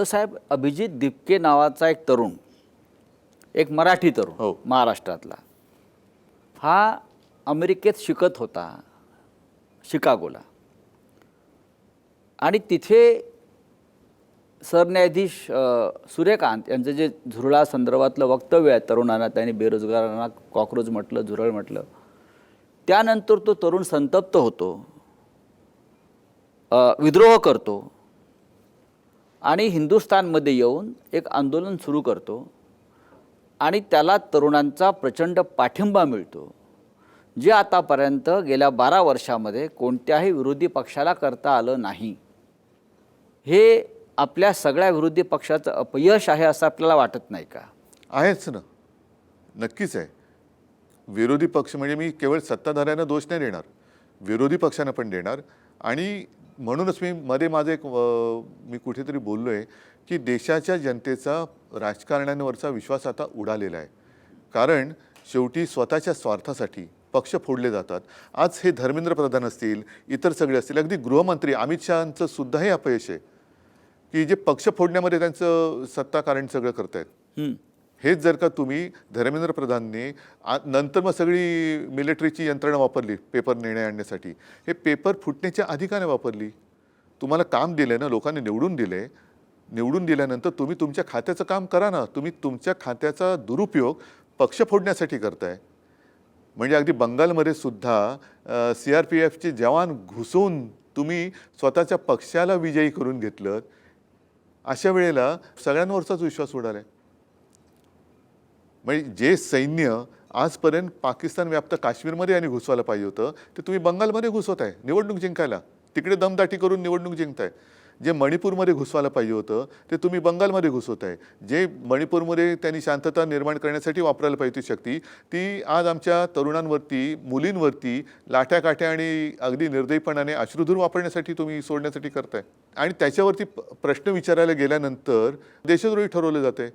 साहेब, अभिजित दिपके नावाचा एक तरुण, एक मराठी तरुण हो. महाराष्ट्रातला, हा अमेरिकेत शिकत होता, शिकागोला. आणि तिथे सरन्यायाधीश सूर्यकांत यांचं जे झुरळा संदर्भातलं वक्तव्य आहे, तरुणांना त्यांनी बेरोजगारांना कॉक्रोच म्हटलं, झुरळ म्हटलं, त्यानंतर तो तरुण संतप्त होतो, विद्रोह करतो आणि हिंदुस्थानमध्ये येऊन एक आंदोलन सुरू करतो आणि त्याला तरुणांचा प्रचंड पाठिंबा मिळतो, जे आतापर्यंत गेल्या 12 वर्षामध्ये कोणत्याही विरोधी पक्षाला करता आलं नाही. हे आपल्या सगळ्या विरोधी पक्षाचं अपयश आहे असं आपल्याला वाटत नाही का? आहेच ना, नक्कीच आहे. विरोधी पक्ष म्हणजे मी केवळ सत्ताधाऱ्यांना दोष नाही देणार, विरोधी पक्षांना पण देणार. आणि म्हणूनच मी मध्ये माझं एक मी कुठेतरी बोललो आहे की देशाच्या जनतेचा राजकारण्यांवरचा विश्वास आता उडालेला आहे. कारण शेवटी स्वतःच्या स्वार्थासाठी पक्ष फोडले जातात. आज हे धर्मेंद्र प्रधान असतील, इतर सगळे असतील, अगदी गृहमंत्री अमित शहांचं सुद्धा हे अपयश आहे की जे पक्ष फोडण्यामध्ये त्यांचं सत्ता कारण सगळं करतायत. हेच जर का तुम्ही धर्मेंद्र प्रधानने नंतर मग सगळी मिलिटरीची यंत्रणा वापरली पेपर निर्णय आणण्यासाठी, हे पेपर फुटण्याच्या आधी का नाही वापरली? तुम्हाला काम दिलं ना, लोकांनी निवडून दिले, निवडून दिल्यानंतर तुम्ही तुमच्या खात्याचं काम करा ना. तुम्ही तुमच्या खात्याचा दुरुपयोग पक्ष फोडण्यासाठी करताय. म्हणजे अगदी बंगालमध्ये सुद्धा CRPFचे जवान घुसून तुम्ही स्वतःच्या पक्षाला विजयी करून घेतलं. अशा वेळेला सगळ्यांवरचाच विश्वास उडाला आहे. म्हणजे जे सैन्य आजपर्यंत पाकिस्तान व्याप्त काश्मीरमध्ये आणि घुसवायला पाहिजे होतं, ते तुम्ही बंगालमध्ये घुसवत आहे निवडणूक जिंकायला. तिकडे दमदाटी करून निवडणूक जिंकताय. जे मणिपूरमध्ये घुसवायला पाहिजे होतं ते तुम्ही बंगालमध्ये घुसवत आहे. जे मणिपूरमध्ये त्यांनी शांतता निर्माण करण्यासाठी वापरायला पाहिजे ती शक्ती, ती आज आमच्या तरुणांवरती, मुलींवरती लाठ्याकाठ्या आणि अगदी निर्दयीपणाने अश्रुधूर वापरण्यासाठी तुम्ही सोडण्यासाठी करताय. आणि त्याच्यावरती प्रश्न विचारायला गेल्यानंतर देशद्रोही ठरवले जाते.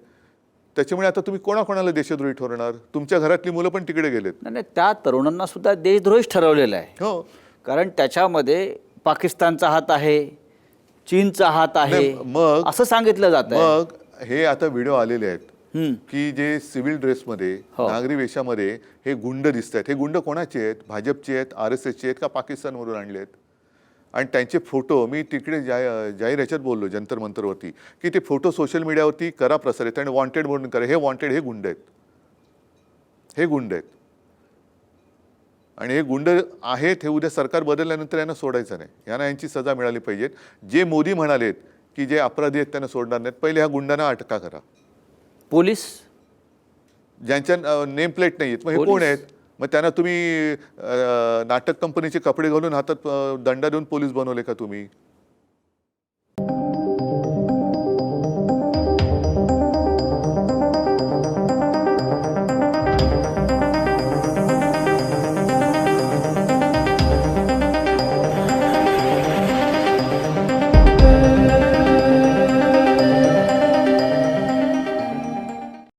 त्याच्यामुळे आता तुम्ही कोणाकोणाला देशद्रोही ठरवणार? तुमच्या घरातली मुलं पण तिकडे गेलेत. नाही, त्या तरुणांना सुद्धा देशद्रोहीच ठरवलेला आहे. हो, कारण त्याच्यामध्ये पाकिस्तानचा हात आहे, चीनचा हात आहे, मग असं सांगितलं जातं. मग हे आता व्हिडिओ आलेले आहेत की जे सिव्हिल ड्रेसमध्ये, नागरी वेशामध्ये हे गुंड दिसत आहेत. हे गुंड कोणाचे आहेत? भाजपचे आहेत, RSSचे आहेत का पाकिस्तानवरून आणले आहेत? आणि त्यांचे फोटो मी तिकडे जाहीर ह्याच्यात बोललो जंतर मंतरवरती की ते फोटो सोशल मीडियावरती करा प्रसारित आणि वॉन्टेड म्हणून करा. हे वॉन्टेड, हे गुंड आहेत, हे गुंड आहेत. आणि हे गुंड आहेत हे उद्या सरकार बदलल्यानंतर यांना सोडायचं नाही. यांना यांची सजा मिळाली पाहिजे. जे मोदी म्हणालेत की जे अपराधी आहेत त्यांना सोडणार नाहीत, पहिले ह्या गुंडांना अटका करा. पोलीस ज्यांच्या नेम प्लेट नाही आहेत, मग हे कोण आहेत? मग त्यांना तुम्ही नाटक कंपनीचे कपडे घालून हातात दंडा देऊन पोलीस बनवले का तुम्ही?